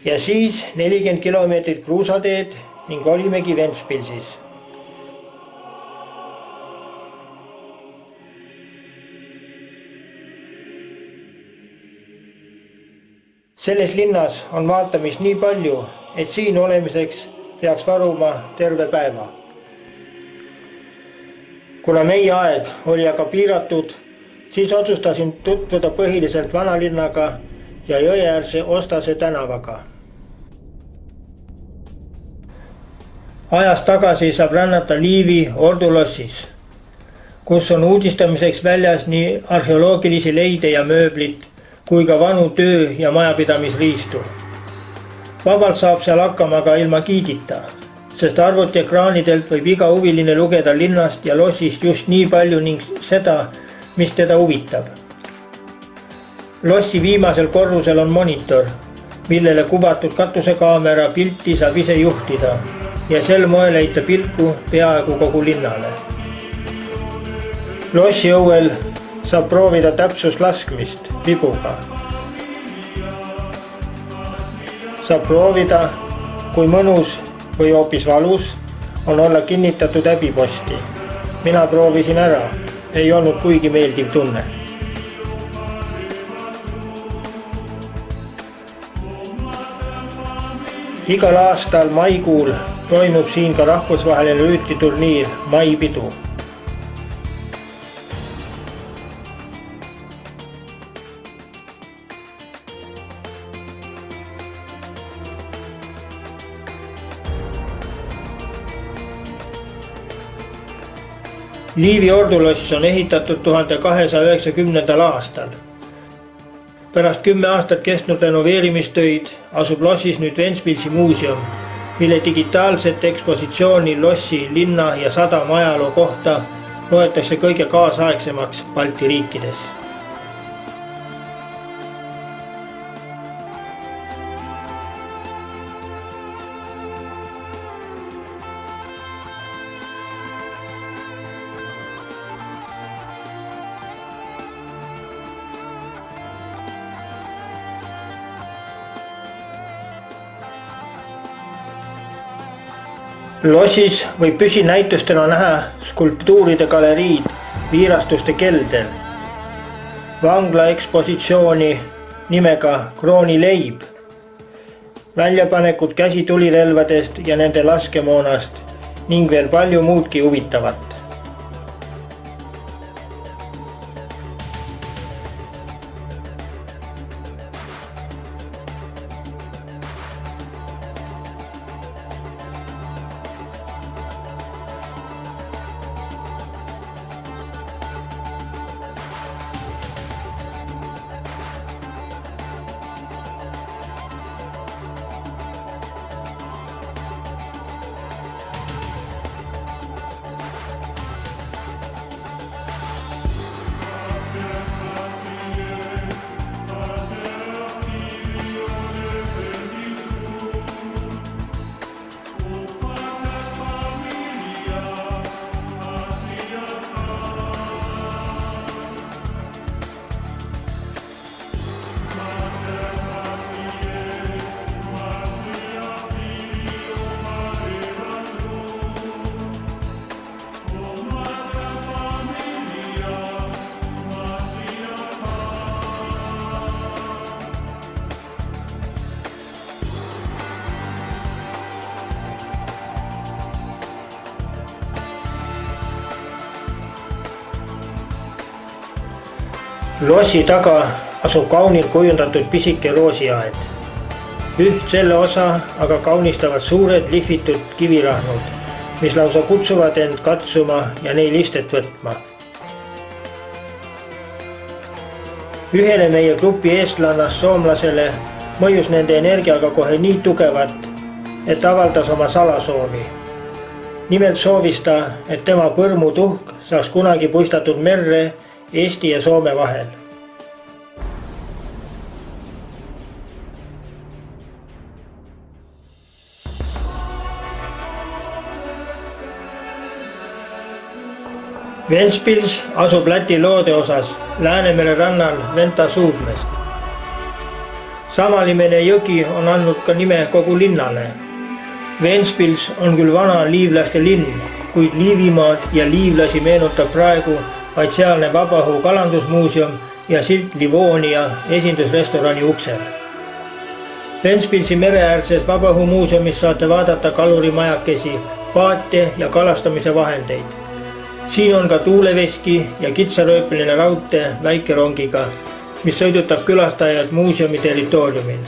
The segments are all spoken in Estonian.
ja siis 40 kilomeetrit kruusateed ning olimegi Ventspilsis. Selles linnas on vaatamist nii palju, et siin olemiseks peaks varuma terve päeva. Kuna meie aeg oli aga piiratud, siis otsustasin tutvuda põhiliselt vanalinnaga ja Jõeäärse Ostase tänavaga. Ajas tagasi saab rännata Liivi Ordulossis, kus on uudistamiseks väljas nii arheoloogilisi leide ja mööblit, kui ka vanu töö- ja majapidamisriistu. Vabalt saab seal hakkama ka ilma giidita, sest arvutiekraanidelt võib iga huviline lugeda linnast ja lossist just nii palju ning seda, mis teda huvitab. Lossi viimasel korrusel on monitor, millele kuvatud katusekaamera pilti saab ise juhtida ja sel moel heita pilku peaaegu kogu linnale. Lossi õuel saab proovida täpsuslaskmist vibuga. Saab proovida, kui mõnus või hoopis valus on olla kinnitatud häbiposti. Mina proovisin ära, ei olnud kuigi meeldiv tunne. Igal aastal maikuul toimub siin ka rahvusvaheline lüütiturniir Maipidu. Liivi Orduloss on ehitatud 1290. aastal. Pärast 10 aastat kestnud renoveerimistöid asub lossis nüüd Ventspilsi muuseum, mille digitaalset ekspositsiooni lossi, linna ja sadama ajaloo kohta loetakse kõige kaasaegsemaks Balti riikides. Lossis võib püsinäitustena näha skulptuuride galeriid viirastuste kelder, vangla ekspositsiooni nimega Kroonileib, väljapanekud käsitulirelvadest ja nende laskemoonast ning veel palju muudki huvitavat. Lossi taga asub kaunilt kujundatud pisike loosiaed. Üht selle osa aga kaunistavad suured lihvitud kivirahnud, mis lausa kutsuvad end katsuma ja neil istet võtma. Ühele meie grupi eestlannast soomlasele mõjus nende energiaga kohe nii tugevat, et avaldas oma salasoovi. Nimelt soovis ta, et tema põrmutuhk saaks kunagi puistatud merre Eesti ja Soome vahel. Ventspils asub Läti loodeosas Läänemere rannal Venta suudmest. Samanimene jõgi on andnud ka nime kogu linnale. Ventspils on küll vana liivlaste linn, kuid Liivimaad ja liivlasi meenutab praegu vaid sealne Vabaõhu kalandusmuuseum ja silt Livonia esindusrestorani uksel. Ventspilsi mereäärses Vabaõhumuuseumis saate vaadata kalurimajakesi, paate ja kalastamise vahendeid. Siin on ka tuuleveski ja kitsarööpeline raudtee väikerongiga, mis sõidutab külastajad muuseumi territooriumil.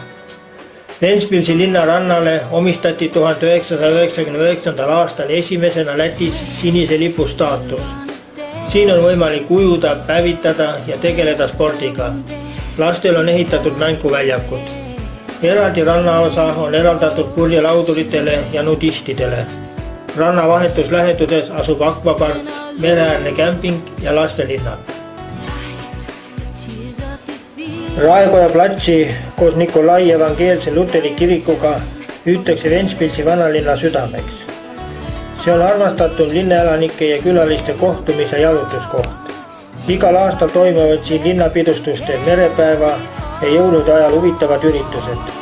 Ventspilsi linna rannale omistati 1999. aastal esimesena Lätis sinise lipu staatus. Siin on võimalik ujuda, päevitada ja tegeleda spordiga. Lastel on ehitatud mänguväljakud. Eraldi rannaosa on eraldatud purjelauduritele ja nudistidele. Ranna vahetus lähedudes asub akvapark, mereäärne kämping ja lastelinnad. Raekoja platsi koos Nikolai evangeelse luteri kirikuga hüütakse Ventspilsi vanalinna südameks. See on armastatud linnaelanike ja külaliste kohtumise jalutuskoht. Igal aastal toimuvad siin linnapidustuste, merepäeva ja jõulude ajal huvitavad üritused.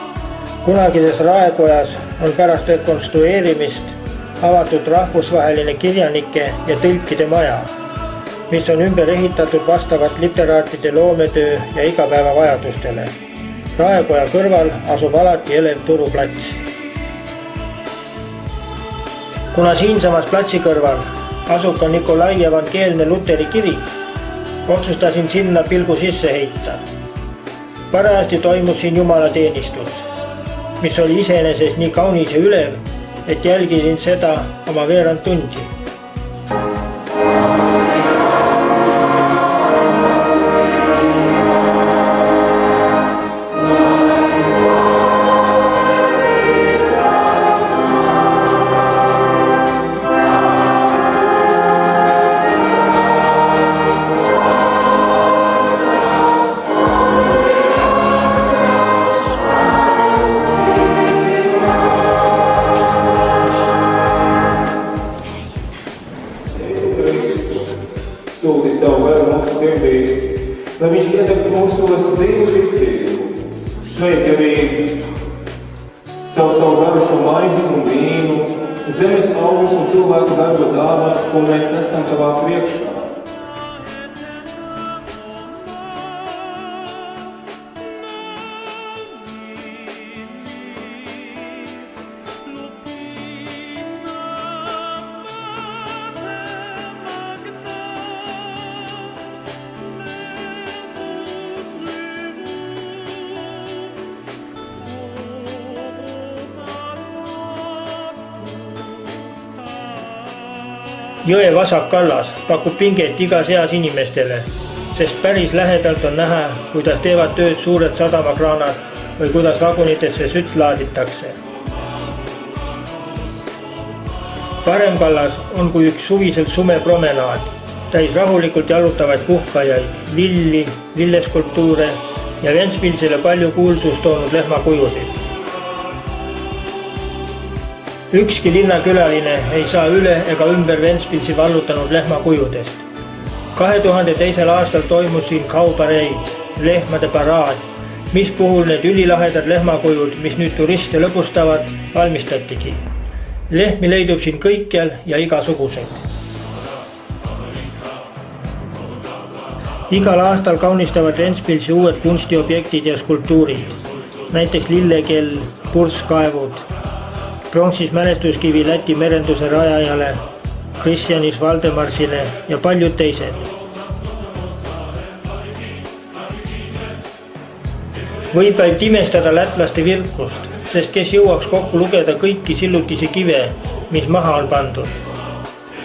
Kunagises Raekojas on pärast rekonstrueerimist avatud rahvusvaheline kirjanike ja tõlkide maja, mis on ümber ehitatud vastavalt literaatide loometöö ja igapäevavajadustele. Raekoja kõrval asub alati elev turuplats. Kuna siinsamas platsi kõrval asub ka Nikolai evangeelne luteri kirik, otsustasin sinna pilgu sisse heita. Parajasti toimus siin jumalateenistus, mis oli iseenesest nii kaunis ja ülev, et jälgisin seda oma veerand tundi. Sūti savu garu mūsu sirdī, lai viņš iedegtu mūsos dzīvu ticību. Sveiki arī caur savu garušo maizi un vīnu, zemes augļus un cilvēku darba dāvanas, ko mēs nesam tavā priekšā. Jõe vasak kallas pakub pinget igas eas inimestele, sest päris lähedalt on näha, kuidas teevad tööd suured sadamakraanad või kuidas vagunitesse sütt laaditakse. Parem kallas on kui üks suviselt sume promenaad, täis rahulikult jalutavaid puhkajaid, villi, villeskulptuure ja Ventspilsile palju kuulsust toonud lehmakujusid. Ükski linnakülaline ei saa üle ega ümber Ventspilsi vallutanud lehmakujudest. 2002. aastal toimus siin kaupareid, lehmade paraad, mis puhul need ülilahedad lehmakujud, mis nüüd turiste lõbustavad, valmistatigi. Lehmi leidub siin kõikjal ja igasuguseid. Igal aastal kaunistavad Ventspilsi uued kunstiobjektid ja skulptuurid, näiteks lillekell, purskkaevud, pronksis mälestuskivi Läti merenduse rajajale, Kristjanis Valdemarsile ja paljud teised. Võib vaid imestada lätlaste virkust, sest kes jõuaks kokku lugeda kõiki sillutisi kive, mis maha on pandud.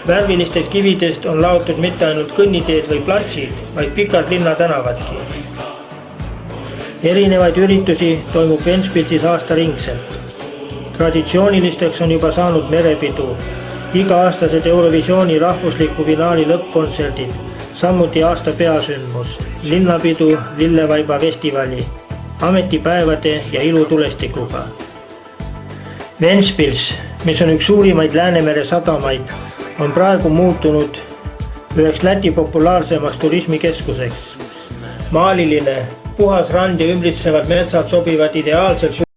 Värvilistest kividest on laotud mitte ainult kõnniteed või platsid, vaid pikad linnatänavadki. Erinevaid üritusi toimub Ventspilsis aastaringselt. Traditsioonilisteks on juba saanud merepidu, iga-aastased Eurovisiooni rahvusliku finaali lõppkontserdid, samuti aasta peasündmus, linnapidu Lillevaiba festivali, ametipäevade ja ilutulestikuga. Ventspils, mis on üks suurimaid Läänemere sadamaid, on praegu muutunud üheks Läti populaarsemaks turismikeskuseks. Maaliline puhas rand ja ümbritsevad metsad sobivad ideaalselt